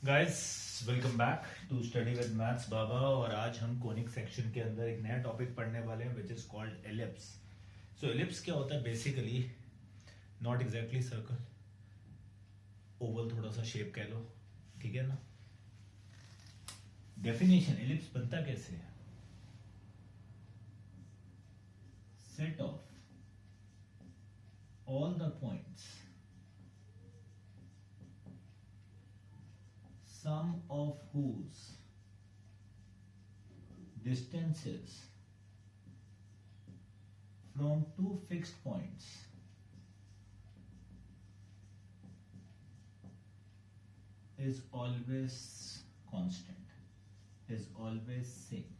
Guys, welcome back to study with maths Baba. और आज हम कोनिक सेक्शन के अंदर एक नया टॉपिक पढ़ने वाले हैं which is called ellipse. So ellipse क्या होता है? Basically not exactly circle, Oval थोड़ा सा शेप कह लो, ठीक है ना। डेफिनेशन, एलिप्स बनता कैसे है? Set of all the points sum of whose distances from two fixed points is always constant, is always same।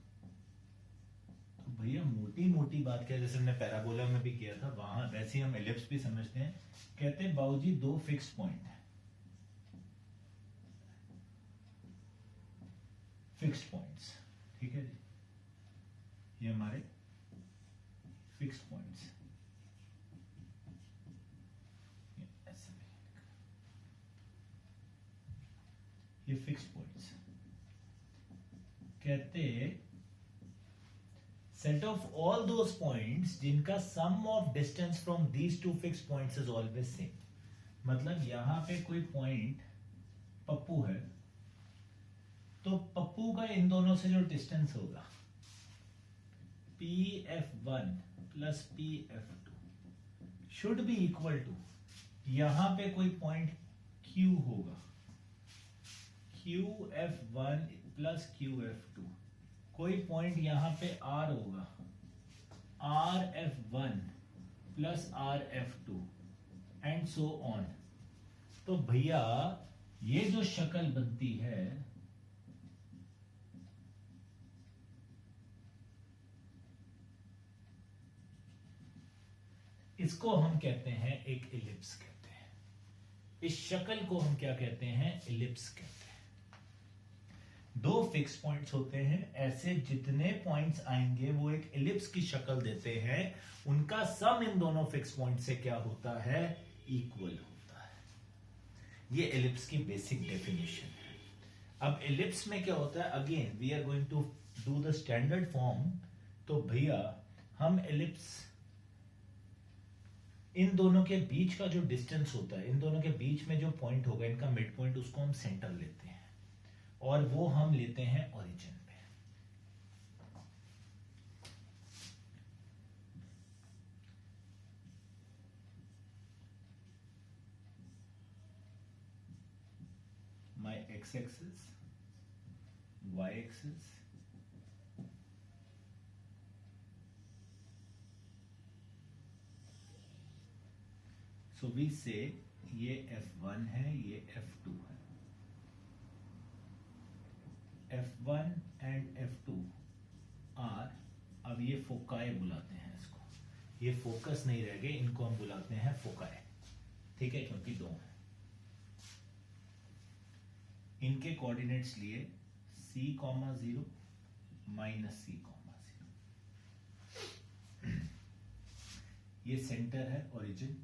तो भैया मोटी मोटी बात क्या, जैसे हमने पैराबोला में भी किया था, वहां वैसे ही हम एलिप्स भी समझते हैं। कहते हैं बाबूजी दो फिक्स्ड पॉइंट है, फिक्स्ड पॉइंट्स, ठीक है जी, ये हमारे फिक्स्ड पॉइंट्स, ऐसे में ये फिक्स्ड पॉइंट्स कहते set of all those points जिनका sum of distance from these two fixed points is always same. मतलब यहां पे कोई पॉइंट पप्पू है, तो पप्पू का इन दोनों से जो डिस्टेंस होगा PF1 plus PF2 should be equal to, यहां पे कोई पॉइंट Q होगा, QF1 प्लस QF2, कोई पॉइंट यहां पे R होगा, RF1 plus RF2 and so on. तो भैया ये जो शक्ल बनती है इसको हम कहते हैं एक एलिप्स कहते हैं। इस शक्ल को हम क्या कहते हैं? एलिप्स कहते हैं। दो फिक्स पॉइंट्स होते हैं, ऐसे जितने पॉइंट्स आएंगे वो एक एलिप्स की शक्ल देते हैं, उनका सम इन दोनों फिक्स पॉइंट से क्या होता है? इक्वल होता है। ये एलिप्स की बेसिक डेफिनेशन है। अब एलिप्स में क्या होता है? Again we are going to do the standard form. तो भैया हम एलिप्स, इन दोनों के बीच का जो डिस्टेंस होता है, इन दोनों के बीच में जो पॉइंट होगा, इनका मिड पॉइंट, उसको हम सेंटर लेते हैं और वो हम लेते हैं ओरिजिन पे। My X axis, Y axis, so we say ये F1 है, ये F2 है। F1 एंड F2 आर, अब ये फोकाई बुलाते हैं इसको, ये फोकस नहीं रह गए, इनको हम बुलाते हैं फोकाई, ठीक है, क्योंकि दो हैं। इनके कोऑर्डिनेट्स लिए C,0 माइनस C,0। ये सेंटर है, ओरिजिन।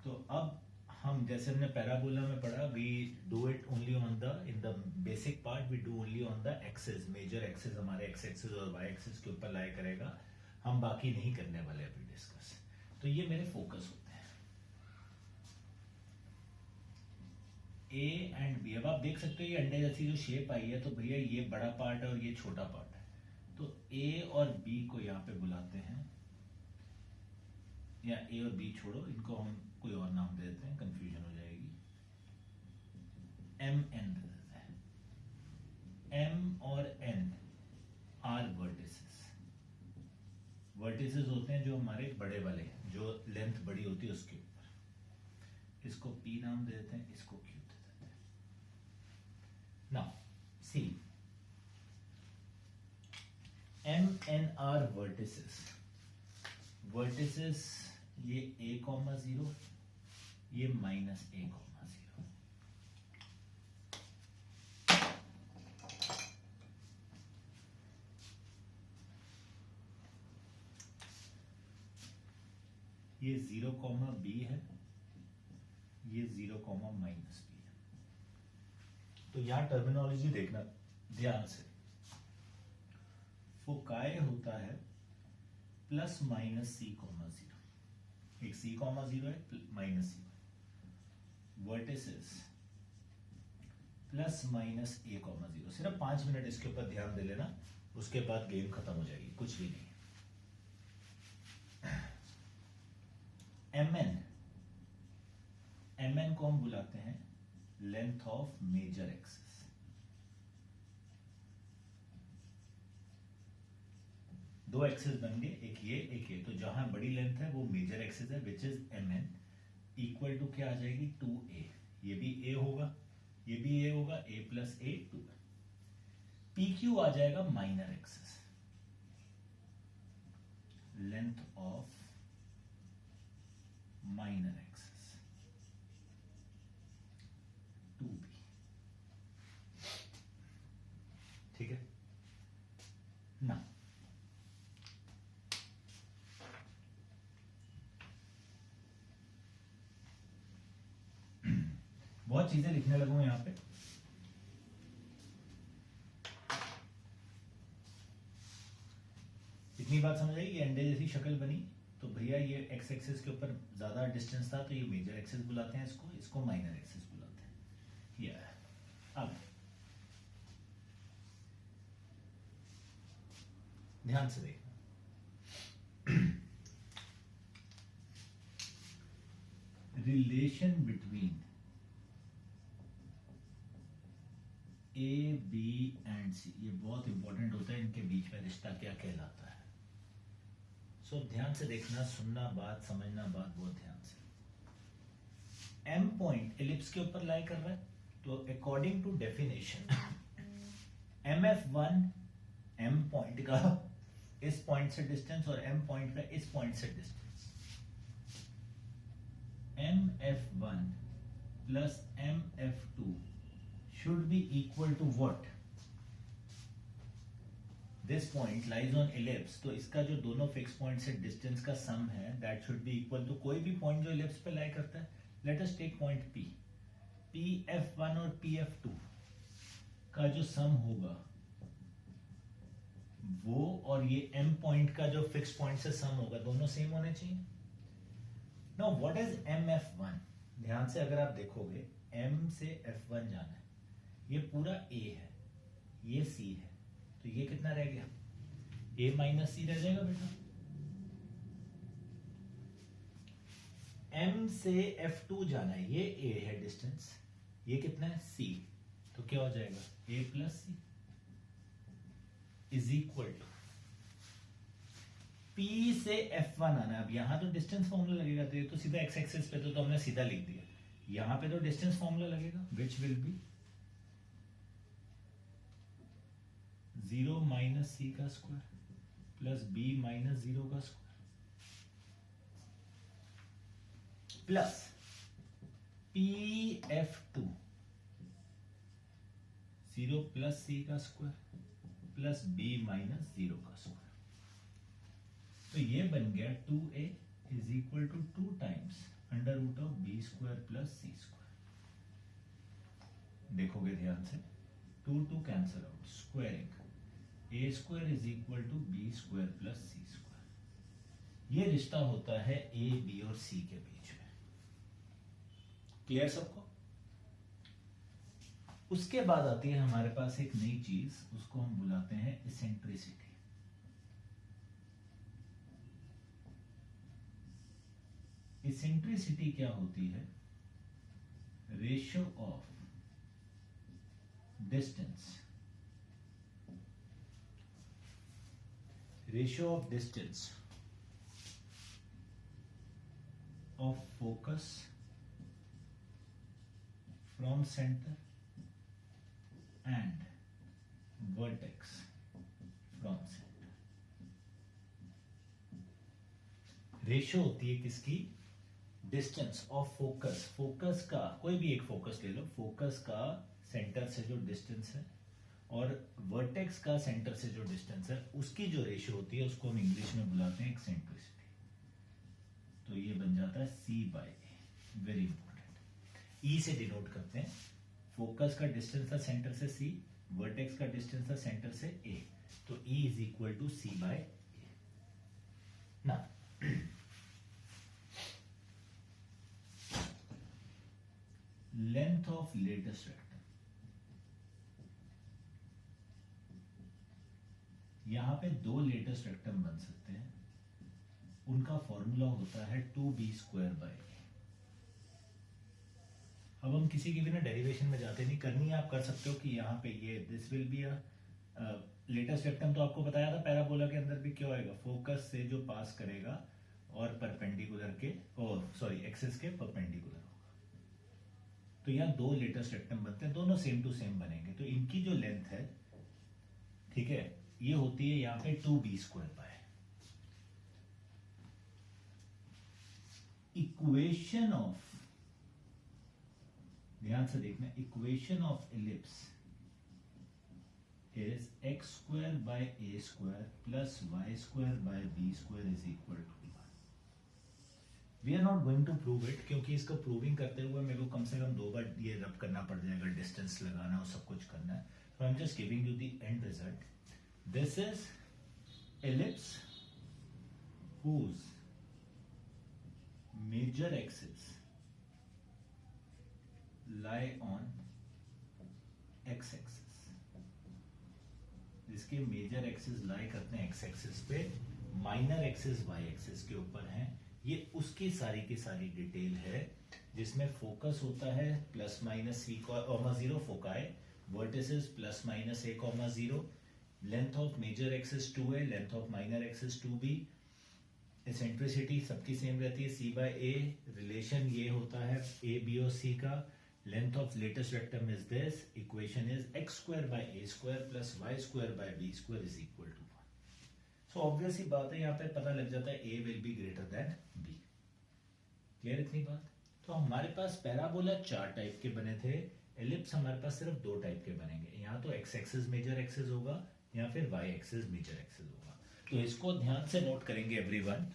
तो अब हम, जैसे हमने पैराबोला में पढ़ा, we do it only on the, in the basic part we do only on the axis. Major axis हमारे एक्स एक्सिस और वाई एक्सिस के ऊपर लाई करेगा, हम बाकी नहीं करने वाले अभी डिस्कस। तो ये मेरे फोकस होते हैं A एंड B। अब आप देख सकते हो ये अंडे जैसी जो शेप आई है, तो भैया ये बड़ा पार्ट है और ये छोटा पार्ट है, तो A और B को यहां पे बुलाते हैं, या A और B छोड़ो, इनको हम कोई और नाम दे देते हैं, कंफ्यूजन हो जाएगी। MN दे देते हैं। M और N आर वर्टिसेस। वर्टिसेस होते हैं जो हमारे बड़े वाले, जो लेंथ बड़ी होती है उसके ऊपर। इसको P नाम दे देते हैं, इसको Q दे देते हैं। Now see, MNR vertices, vertices ये A,0, ये माइनस A,0। ये 0, B है, ये 0, -B है। तो यहां टर्मिनोलॉजी देखना ध्यान से। फोकाई होता है plus minus C comma zero, एक सी कॉमा जीरो है माइनस सी, वर्टिसेस प्लस माइनस ए कॉमा जीरो। सिर्फ 5 मिनट इसके ऊपर ध्यान दे लेना, उसके बाद गेम खत्म हो जाएगी, कुछ भी नहीं। mn को हम बुलाते हैं लेंथ ऑफ मेजर एक्सिस। दो एक्सिस बन गए, एक ये, तो जहां बड़ी लेंथ है वो मेजर एक्सिस है, which is mn, equal to क्या आ जाएगी 2a। ये भी a होगा, ये भी a होगा, a प्लस a 2। pq आ जाएगा minor axis, length of minor axis 2b। ठीक है ना। बहुत चीजें लिखने लगूं यहां पे। इतनी बात समझ आई, ये अंडे जैसी शक्ल बनी तो भैया ये एक्स एक्सिस के ऊपर ज्यादा डिस्टेंस था तो ये मेजर एक्सिस बुलाते हैं इसको, इसको माइनर एक्सिस बुलाते हैं। ये अब ध्यान से देखना, relation between A B and C, ये बहुत इंपॉर्टेंट होता है, इनके बीच में रिश्ता क्या कहलाता है। सो ध्यान से देखना, सुनना बात, समझना बात बहुत ध्यान से। एम पॉइंट एलिप्स के ऊपर लाई कर रहा है, तो according to definition MF1 M point का इस पॉइंट से डिस्टेंस और एम पॉइंट का इस पॉइंट से distance, MF1 plus MF2 should be equal to what? This point lies on ellipse, तो इसका जो दोनों फिक्स पॉइंट से डिस्टेंस का सम है that should be equal to कोई भी पॉइंट जो एलिप्स पे लाई करता है। Let us take point P, PF1 और PF2 का जो सम होगा वो और ये M पॉइंट का जो फिक्स पॉइंट से सम होगा दोनों सेम होने चाहिए। Now what is MF1? ध्यान से अगर आप देखोगे M से F1 जाना है, ये पूरा A है, ये C है, तो ये कितना रह गया, A माइनस C रह जाएगा बेटा। M से F2 जाना है, ये A है डिस्टेंस, ये कितना है C, तो क्या हो जाएगा A plus C is equal to P से F1 आना है। अब यहां तो डिस्टेंस फॉर्मूला लगेगा, तो ये तो सीधा x एक्सिस पे तो हमने सीधा लिख दिया, यहां पे तो डिस्टेंस फॉर्मूला लगेगा which will be 0 minus C का स्क्वायर प्लस B माइनस 0 का square plus PF2 0 plus C का स्क्वायर प्लस B माइनस 0 का स्क्वायर। तो ये बन गया 2A is equal to 2 times under root of B square plus C square. देखोगे ध्यान से, 2 cancel out, squaring A square is equal to B square plus C square. ये रिश्ता होता है A, B और C के बीच में। क्लियर सबको? उसके बाद आती है हमारे पास एक नई चीज, उसको हम बुलाते हैं इसेंट्रिसिटी। इसेंट्रिसिटी क्या होती है? Ratio of distance, ratio of distance of focus from centre and vertex from centre. Ratio होती है किसकी? डिस्टेंस ऑफ फोकस, फोकस का कोई भी एक फोकस ले लो, फोकस का सेंटर से जो डिस्टेंस है और वर्टेक्स का सेंटर से जो डिस्टेंस है, उसकी जो रेशियो होती है उसको हम इंग्लिश में बुलाते हैं एक्सेंट्रिसिटी। तो ये बन जाता है C/A, वेरी इंपॉर्टेंट। E से डिनोट करते हैं फोकस का डिस्टेंस था सेंटर से सी, वर्टेक्स का डिस्टेंस था सेंटर से ए, तो E is equal to C by A ना। लेंथ ऑफ लेटेस्ट रेक्टम, यहां पे दो लेटेस्ट रेक्टम बन सकते हैं, उनका फॉर्मूला होता है 2b² बाय ए। अब हम किसी की भी ना डेरिवेशन में जाते नहीं, करनी है आप कर सकते हो कि यहाँ पे ये this will be a latus rectum, तो आपको बताया था पैराबोला के अंदर भी क्या होएगा, फोकस से जो पास करेगा और परपेंडिकुलर के, और सॉरी एक्सिस के परपेंडिकुलर होगा। तो यहाँ दो लेटेस्ट रेक्टम बनते हैं, दोनों सेम टू सेम बनेंगे, तो इनकी जो लेंथ है, ठीक है, ये होती है यहाँ पे 2b² बाय। इक्वेशन ऑफ, ध्यान से देखना, equation of ellipse is x² by a² plus y² by b² is equal to 1. We are not going to prove it, क्योंकि इसको प्रूविंग करते हुए मेरे को कम से कम 2 बार ये रब करना पड़ जाएगा, डिस्टेंस लगाना और सब कुछ करना है। So I'm just giving you the end result. This is ellipse whose major axis lie on x-axis, जिसके मेजर एक्सिस लाई करते हैं एक्स एक्सिस पे, माइनर एक्सिस वाई एक्सिस के ऊपर हैं। ये उसकी सारी की सारी डिटेल है, जिसमें फोकस होता है plus minus c,0 foci, vertices plus minus a,0, length of major axis 2 है, length of minor axis 2b, eccentricity सबकी सेम रहती है c बाय a, रिलेशन ये होता है a b और c का, length of latest rectum is this, equation is x² by a² plus y² by b² is equal to 1. So obvious ही बात है, यहाँ पे पता लग जाता है a will be greater than b. Clear इतनी बात? तो हमारे पास पैराबोला 4 टाइप के बने थे, एलिप्स हमारे पास सिर्फ 2 टाइप के बनेंगे, यहाँ तो x एक्सिस मेजर एक्सिस होगा या फिर y एक्सिस मेजर एक्सिस होगा। तो इसको ध्यान से नोट करेंगे एवरीवन।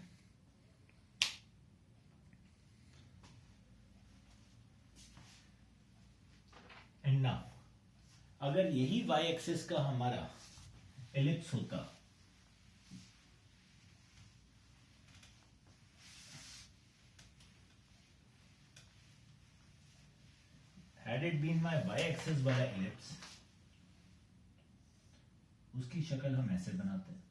एंड नाउ अगर यही y एक्सिस का हमारा एलिप्स होता, had it been my y axis वाला एलिप्स, उसकी शक्ल हम ऐसे बनाते हैं,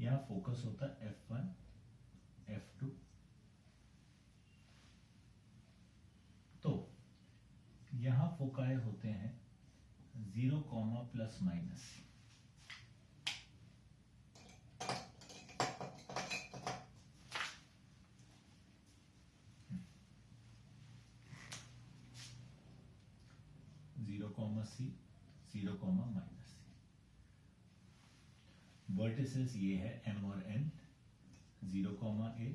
यहां फोकस होता है f1 f2, तो यहां फोकाई होते हैं 0, plus minus, C, 0, minus C। Vertices ये है M और N, 0, A,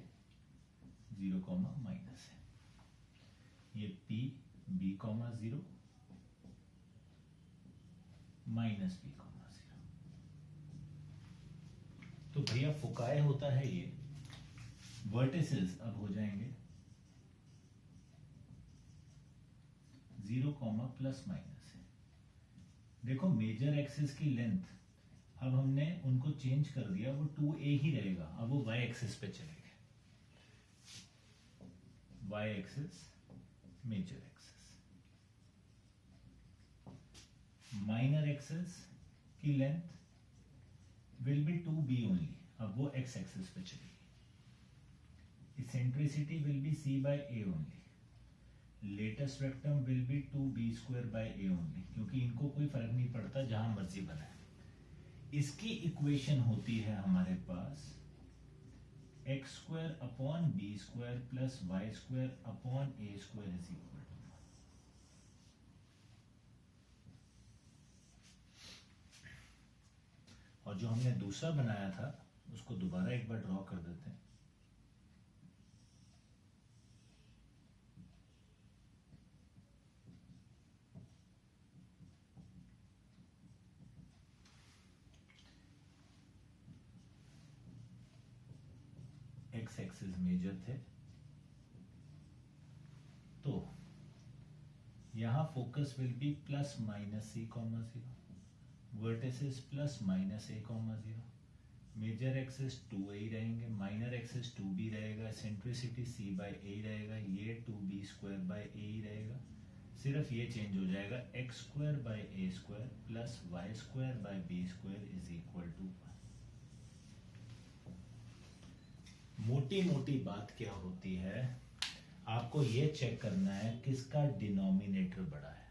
0, माइनस है। ये P, B, 0, माइनस B, 0। तो भैया फोकाई होता है ये, वर्टिसेस अब हो जाएंगे 0, प्लस माइनस है। देखो मेजर एक्सिस की लेंथ अब हमने उनको चेंज कर दिया, वो 2a ही रहेगा, अब वो y एक्सिस पे चलेगा, y axis major axis, minor axis की length will be 2b only, अब वो x एक्सिस पे चलेगी, eccentricity will be c by a only, latus rectum will be 2b² by a only, क्योंकि इनको कोई फर्क नहीं पड़ता जहां मर्जी बनाए। इसकी इक्वेशन होती है हमारे पास x² upon b² plus y² upon a² is equal to 1। और और जो हमने दूसरा बनाया था उसको दोबारा एक बार ड्रॉ कर देते हैं। एक्स एक्सिस मेजर थे, तो यहां focus will be plus minus c comma 0, vertices plus minus a comma 0, major axis 2a ही रहेंगे, माइनर एक्सिस 2b रहेगा, सेंट्रिसिटी c बाई a रहेगा, ये 2b स्क्वायर बाई a ही रहेगा, सिर्फ ये चेंज हो जाएगा, X square by A square plus Y square by B square is equal to 1। मोटी मोटी बात क्या होती है, आपको ये चेक करना है किसका डिनोमिनेटर बड़ा है,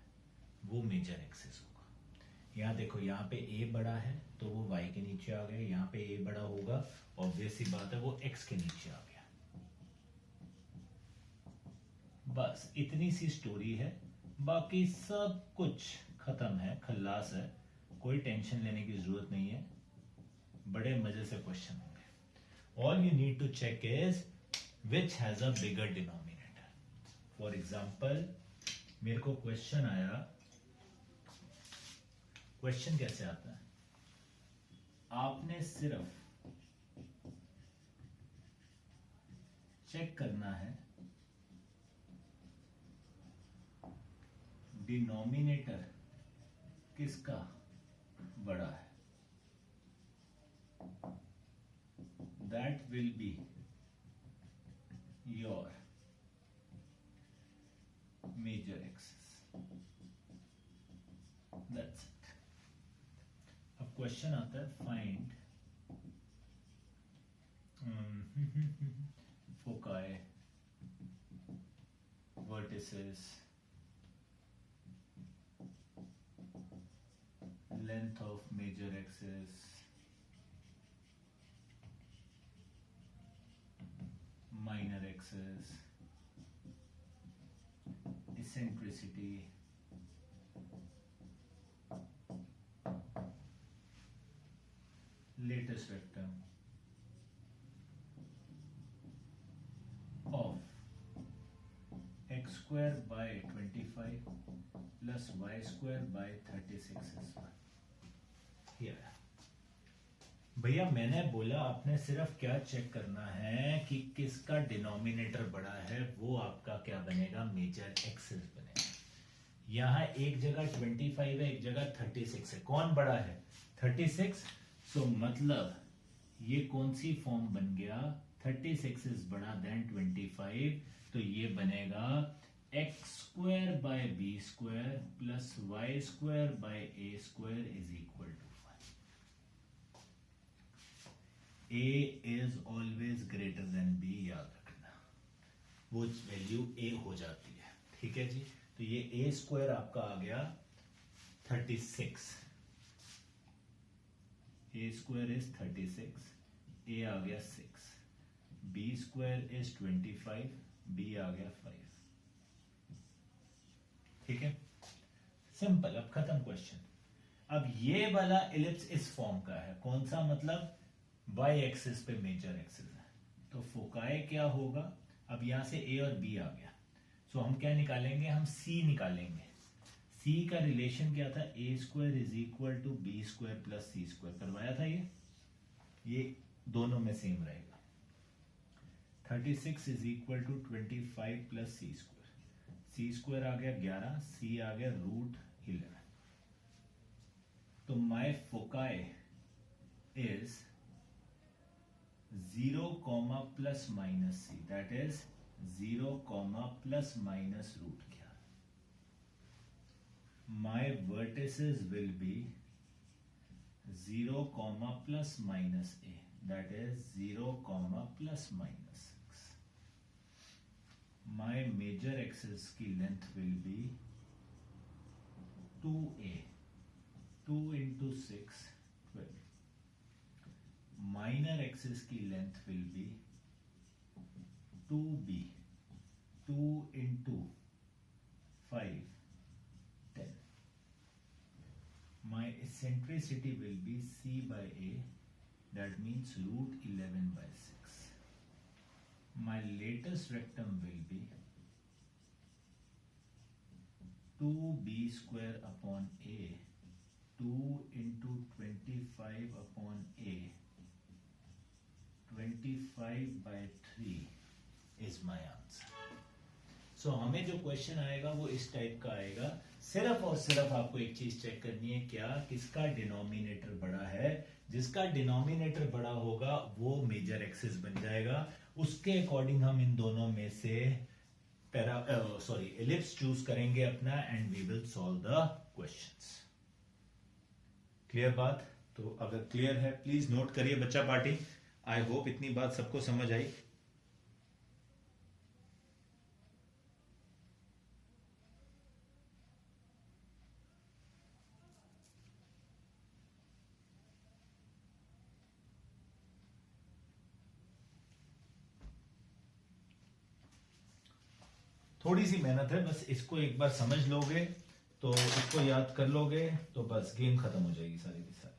वो मेजर एक्सिस होगा। यहाँ देखो, यहाँ पे a बड़ा है तो वो y के नीचे आ गया, यहाँ पे a बड़ा होगा, ऑब्वियस सी बात है वो x के नीचे आ गया। बस इतनी सी स्टोरी है, बाकी सब कुछ खत्म है, खल्लास है, कोई टेंशन लेने की जरूरत नहीं है, बड़े मजे से क्वेश्चन होंगे। All you need to check is which has a bigger denominator. For example, मेरे को क्वेश्चन आया, क्वेश्चन कैसे आता है, आपने सिर्फ चेक करना है डिनोमिनेटर किसका बड़ा है, that will be your major axis. That's it. अब क्वेश्चन आता है find foci, vertices, length of major axis, minor axis, eccentricity, latest rectum of x square by 25 plus y square by 36 is 1. Here. भैया मैंने बोला आपने सिर्फ क्या check करना है कि किसका डिनोमिनेटर बड़ा है, वो आपका क्या बनेगा, मेजर एक्सिस बनेगा। यहाँ एक जगह 25 है, एक जगह 36 है, कौन बड़ा है 36, सो मतलब ये कौन सी फॉर्म बन गया, 36 इज बड़ा देन 25, तो ये बनेगा X square by B square plus Y square by A square is equal to 1। A is always greater than B, याद रखना, वो वैल्यू A हो जाती है, ठीक है जी। तो ये A स्क्वायर आपका आ गया 36, A स्क्वायर इज 36, A आ गया 6, B स्क्वायर इज 25, B आ गया 5, ठीक है, सिंपल। अब खत्म क्वेश्चन। अब ये वाला एलिप्स इस फॉर्म का है, कौन सा, मतलब वाई एक्सिस पे मेजर एक्सिस है, तो फोकाई क्या होगा, अब यहां से ए और बी आ गया, सो हम क्या निकालेंगे, हम सी निकालेंगे। सी का रिलेशन क्या था, A square is equal to B square plus C square, करवाया था ये दोनों में सेम रहेगा। 36 is equal to 25 plus C square, C square आ गया 11, सी आ गया √11, तो my foci is 0, plus minus C, that is 0, plus minus √11. My vertices will be 0, plus minus a, that is 0, plus minus 6. My major axis की length will be 2a, 2 into 6, 12. Minor axis की length will be 2b, 2 into 5, 10. my eccentricity will be c by a, that means root 11 by 6. My latest rectum will be 2b square upon a, 2 into 25 upon a, 25 by 3 is my answer. So हमें जो question आएगा वो इस type का आएगा. सिर्फ और सिर्फ आपको एक चीज चेक करनी है, क्या किसका डिनोमिनेटर बड़ा है. जिसका डिनोमिनेटर बड़ा होगा वो मेजर एक्सिस बन जाएगा. उसके अकॉर्डिंग हम इन दोनों में से एलिप्स चूज करेंगे अपना, and we will solve the questions. Clear बात. तो अगर क्लियर है प्लीज नोट करिए बच्चा पार्टी. आई होप इतनी बात सबको समझ आई. थोड़ी सी मेहनत है, बस इसको एक बार समझ लोगे तो इसको याद कर लोगे तो बस गेम खत्म हो जाएगी सारी की सारी.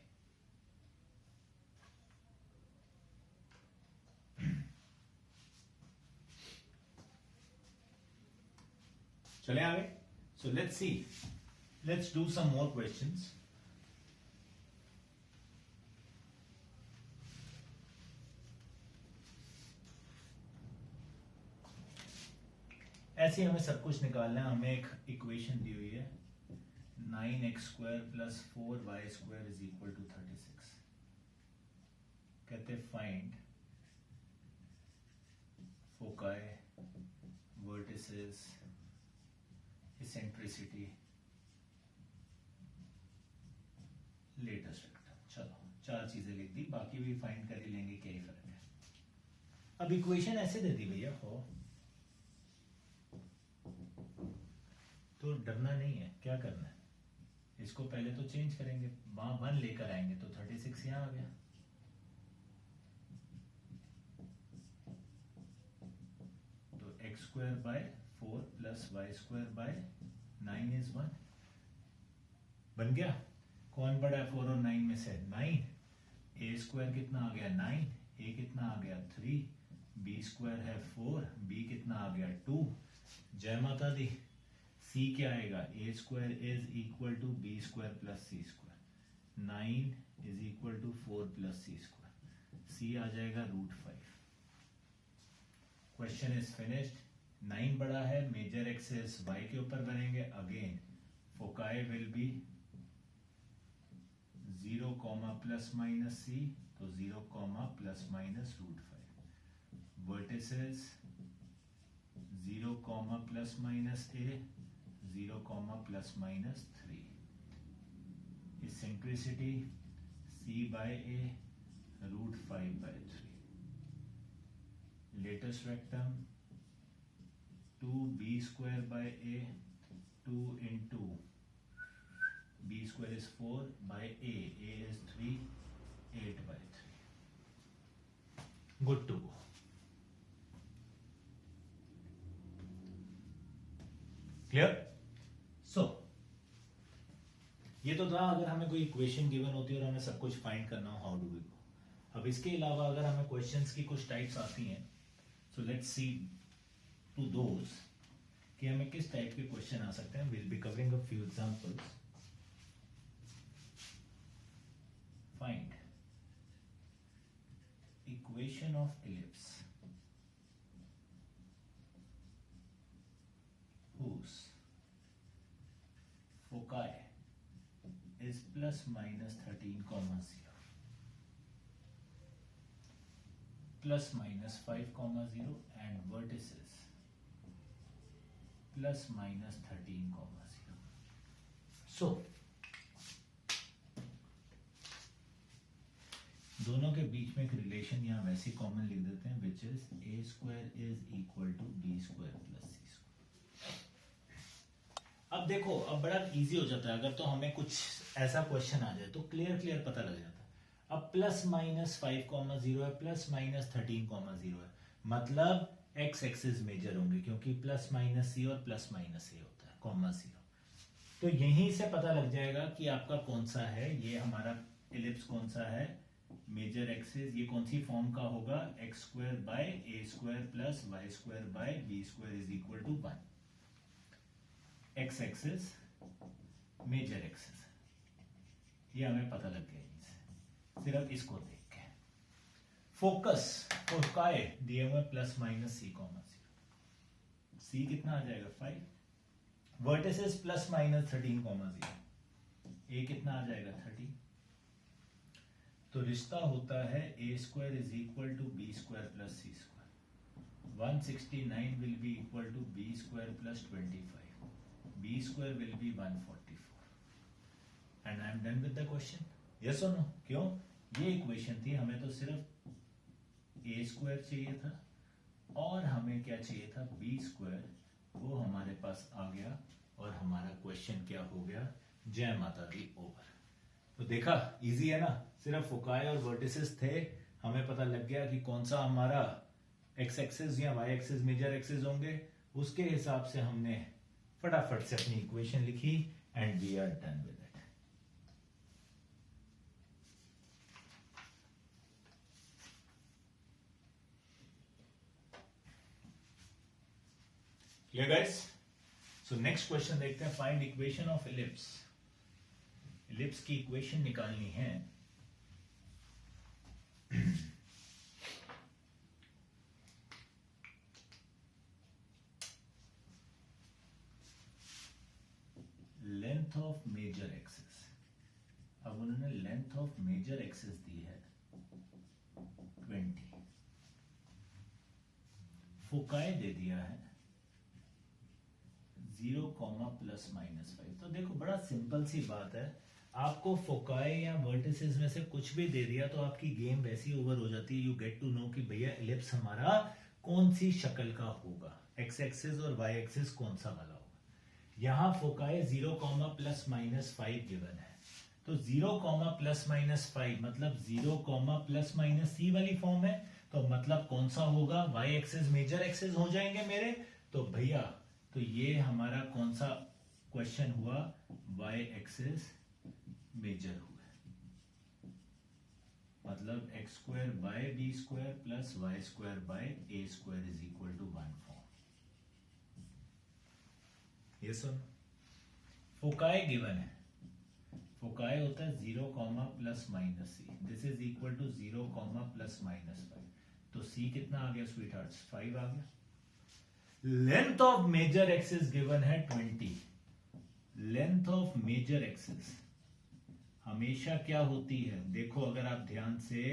चले आगे. So let's see, let's do some more questions. ऐसे हमें सब कुछ निकालना है. हमें एक इक्वेशन दी हुई है 9x square plus 4y square is equal to 36. कहते find foci, vertices, eccentricity, latus rectum. चलो 4 चीजें लिख दी, बाकी भी फाइंड कर ही लेंगे, क्या ही फर्क है. अब इक्वेशन ऐसे दे दी भैया हो तो डरना नहीं है. क्या करना है, इसको पहले तो चेंज करेंगे, वहां 1 लेकर आएंगे तो 36 यहां आ गया. तो x square by 4 plus y square by 9 is 1. बन गया. कौन बड़ा है 4 और 9 में से? 9. a स्क्वायर कितना आ गया? 9. a कितना आ गया? 3. b स्क्वायर है 4. b कितना आ गया? 2. जय माता दी. c क्या आएगा? a square is equal to b square plus c square. 9 is equal to 4 plus c square. c आ जाएगा √5. Question is finished. 9 बड़ा है, मेजर एक्सिस y के ऊपर बनेंगे. Again foci will be 0, plus minus c, तो 0, plus minus √5. Vertices 0, plus minus a, 0, plus minus 3. Eccentricity c by a, √5 by 3. Latus rectum 2b square by a, 2 into b square is 4 by a is 3, 8 by 3. Good to go. Clear? So ये तो था अगर हमें कोई equation given होती है और हमें सब कुछ फाइंड करना हो, हाउ डू वी गो. अब इसके अलावा अगर हमें क्वेश्चंस की कुछ टाइप्स आती हैं, so let's see to those कि हमें किस टाइप के क्वेश्चन आ सकते हैं. Will be covering a few examples. Find equation of ellipse whose foci is plus minus 13, 0, plus minus 5, 0 and vertices plus minus 13, 0. So दोनों के बीच में एक रिलेशन यहाँ वैसे कॉमन लिख देते हैं, which is a square is equal to b square plus c square. अब देखो, अब बड़ा इजी हो जाता है. अगर तो हमें कुछ ऐसा क्वेश्चन आ जाए तो क्लियर पता लग जाता है. अब प्लस माइनस 5, 0 है, प्लस माइनस 13, 0 है, मतलब एक्स एक्सिस मेजर होंगे क्योंकि प्लस माइनस c और प्लस माइनस a होता है, 0. तो यहीं से पता लग जाएगा कि आपका कौन सा है, ये हमारा इलिप्स कौन सा है, मेजर एक्सिस, ये कौन सी फॉर्म का होगा, X square by A square plus Y square by B square is equal to 1। X axis major axis, ये हमें पता लग गया इनसे, सिर्फ इसको देख के। फोकस फोकाई दिए हुए plus minus C comma 0, C कितना आ जाएगा 5, vertices plus minus 13 comma 0, A कितना आ जाएगा 30। तो रिश्ता होता है A square is equal to B square plus C square. 169 will be equal to B square plus 25, B square will be 144 and I am done with the question. Yes और no? क्यों? ये इक्वेशन थी, हमें तो सिर्फ ए square चाहिए था और हमें क्या चाहिए था, बी स्क्वायर, वो हमारे पास आ गया और हमारा क्वेश्चन क्या हो गया, जय माता दी, ओवर। तो देखा इजी है ना, सिर्फ फोकाई और वर्टिसेस थे, हमें पता लग गया कि कौन सा हमारा एक्स एक्सिस या वाई एक्सिस मेजर एक्सिस होंगे, उसके हिसाब से हमने फटाफट से अपनी इक्वेशन लिखी and we are done with it. Clear guys? So next question देखते हैं, find equation of ellipse. Ellipse की इक्वेशन निकालनी है। लेंथ ऑफ मेजर एक्सिस, अब उन्होंने लेंथ ऑफ मेजर एक्सिस दी है 20, फोकाई दे दिया है 0, प्लस माइनस 5। तो देखो बड़ा सिंपल सी बात है, आपको फोकाई या वर्टिसेस में से कुछ भी दे दिया तो आपकी गेम वैसी ओवर हो जाती है। यू गेट टू नो कि भैया इलिप्स हमारा कौन सी शक्ल का होगा, एक्स एक्सिस और वाई एक्सिस कौन सा वाला होगा। यहां फोकाई 0, प्लस माइनस 5 गिवन है, तो 0, प्लस माइनस 5 मतलब 0, प्लस माइनस सी वाली फॉर्म है, तो मतलब कौन सा होगा, वाई एक्सिस मेजर एक्सिस हो जाएंगे मेरे। तो भैया तो ये हमारा कौन सा क्वेश्चन हुआ, वाई एक्सिस मेजर हुआ, मतलब X square by B square plus Y square by A square is equal to 1 form. ये सुन, फोकाई गिवन है, फोकाई होता है 0, plus minus C, this is equal to 0, plus minus 5, तो सी कितना आ गया स्वीट हार्ट्स, 5 आ गया। Length of major axis given है 20, लेंथ ऑफ मेजर एक्सिस हमेशा क्या होती है, देखो अगर आप ध्यान से,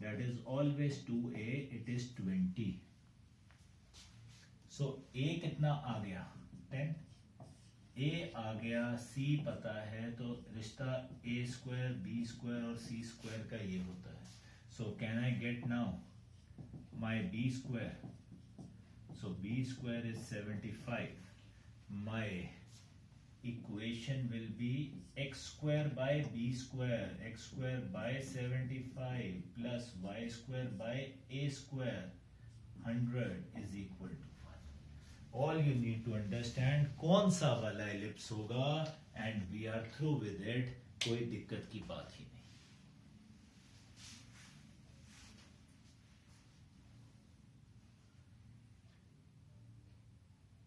that is always 2a, it is 20। So a कितना आ गया 10, a आ गया, c पता है, तो रिश्ता a स्क्वायर बी स्क्वायर और c स्क्वायर का ये होता है। So can I get now my b square, so b square is 75, my equation will be x square by b square, x square by 75 plus y square by a square 100 is equal to 1. All you need to understand कौन सा वाला ellipse होगा and we are through with it, कोई दिक्कत की बात ही नहीं।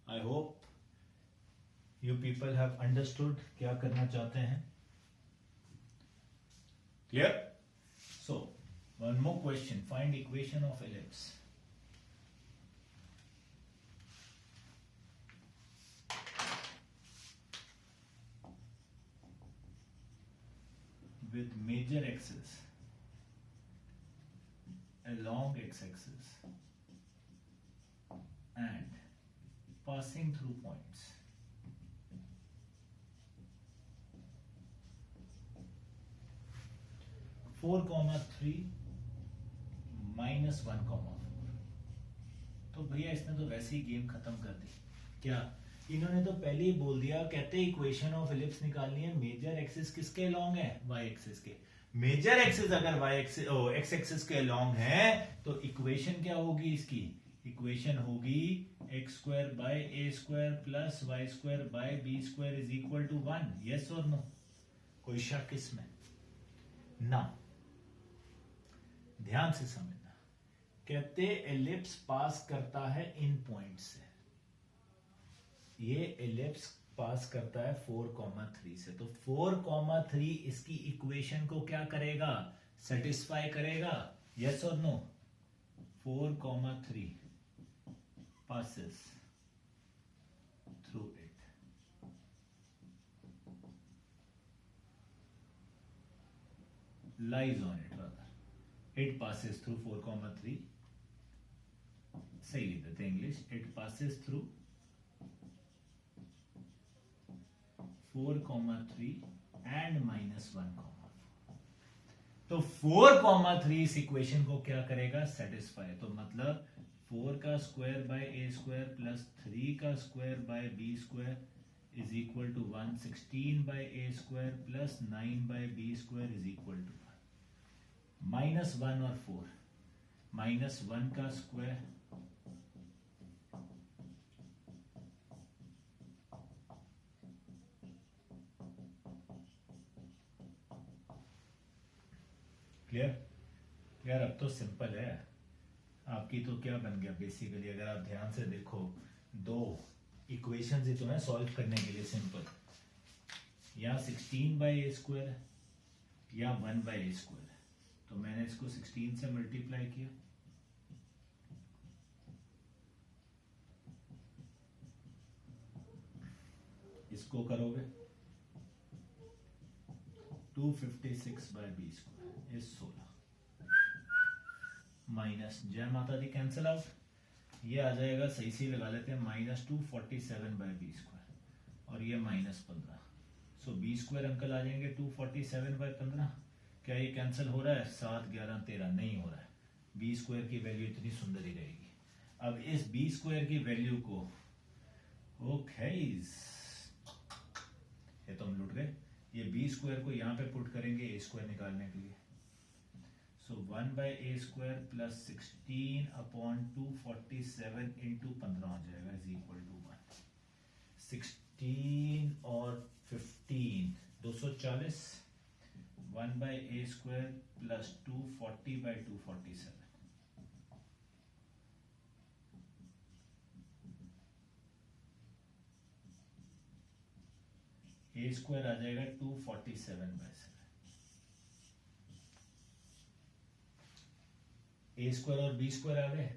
I hope you people have understood क्या करना चाहते हैं। Clear? So, one more question. Find equation of ellipse. With major axis along x-axis and passing through points. Four comma 3 -1, 4। तो भैया इसने तो वैसे ही गेम खत्म कर दी। क्या इन्होंने तो पहले ही बोल दिया, कहते इक्वेशन ऑफ इलिप्स निकालनी है, मेजर एक्सिस किसके अलोंग है, वाई एक्सिस के। मेजर एक्सिस अगर वाई एक्सिस एक्स एक्सिस के अलोंग है तो इक्वेशन क्या होगी इसकी, इक्वेशन होगी x square by A square plus Y square by B square is equal to 1, yes और नो? कोई शक इसमें ना? ध्यान से समझना, कहते एलिप्स पास करता है इन पॉइंट से, ये एलिप्स पास करता है 4,3 से, तो 4,3 इसकी इक्वेशन को क्या करेगा? सेटिस्फाई करेगा, यस और no? 4,3 passes through it. Lies on it rather. It passes through 4,3. सही लिख देते English. It passes through 4,3 and -1,4. तो 4,3 इस इक्वेशन को क्या करेगा? सेटिस्फाई. तो मतलब 4 का square by A square plus 3 का square by B square is equal to 1. 16 by A square plus 9 by B square is equal to 1. -1 और 4, -1 का स्क्वायर क्लियर? अब तो सिंपल है आपकी. तो क्या बन गया बेसिकली, अगर आप ध्यान से देखो, दो इक्वेशंस ही तो है सॉल्व करने के लिए सिंपल. यहाँ 16 बाय ए स्क्वायर या 1 बाय ए स्क्वायर, तो मैंने इसको 16 से मल्टीप्लाई किया, इसको करोगे 256 by B square is 16 minus, जय माता दी, कैंसिल आउट. ये आ जाएगा, सही से लगा लेते हैं, -247 बाय बी स्क्वायर और ये -15. सो बी स्क्वायर अंकल आ जाएंगे 247 बाय 15. क्या ये कैंसिल हो रहा है? 7, 11, 13 नहीं हो रहा है. बी स्क्वायर की वैल्यू इतनी सुंदर ही रहेगी. अब इस बी स्क्वायर की वैल्यू को, ओके ये तो हम लुट गए. ये बी स्क्वायर को यहाँ पे पुट करेंगे ए स्क्वायर निकालने के लिए. सो 1 बाय ए स्क्वायर प्लस 16 अपॉन 247 इंटू 15 हो जाएगा इज इक्वल टू 1. 16 और 15 240. 1 बाय ए स्क्वायर प्लस 240 बाय 247. ए स्क्वायर आ जाएगा 247 बाय 7. ए स्क्वायर और बी स्क्वायर आ गए,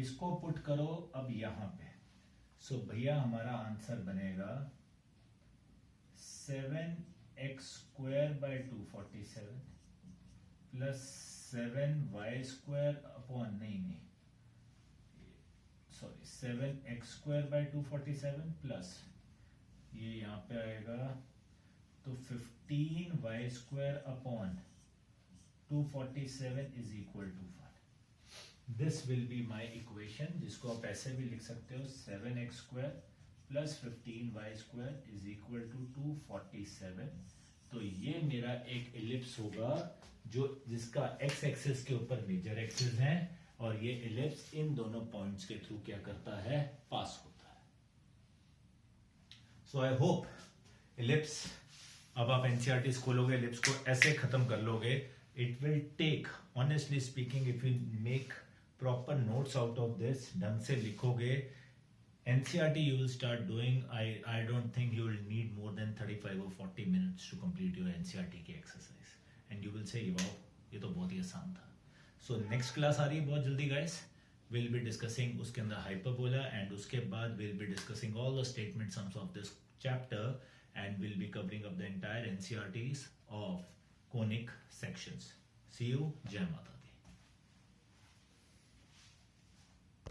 इसको पुट करो अब यहां पे. सो भैया हमारा आंसर बनेगा 7x square by 247 plus 7y square upon नहीं sorry 7x square by 247 plus ये यहां पे आएगा तो 15y square upon 247 is equal to 1. This will be my equation, जिसको आप ऐसे भी लिख सकते हो 7x square plus 15y square is equal to 247. तो ये मेरा एक एलिप्स होगा जो जिसका x एक्सिस के ऊपर मेजर एक्सिस है और ये एलिप्स इन दोनों पॉइंट्स के थ्रू क्या करता है? पास होता है. सो आई होप एलिप्स, अब आप एनसीईआरटी खोलोगे, एलिप्स को ऐसे खत्म कर लोगे. It will take, honestly speaking, if you make proper notes out of this, ढंग से लिखोगे, NCERT you will start doing. I don't think you will need more than 35 or 40 minutes to complete your NCERT की exercise, and you will say wow, ये तो बहुत ही आसान था. So next class आ रही है बहुत जल्दी guys. We'll be discussing उसके अंदर hyperbola, and उसके बाद we'll be discussing all the statement sums of this chapter, and we'll be covering up the entire NCERTs of conic sections. See you. Jai Mata.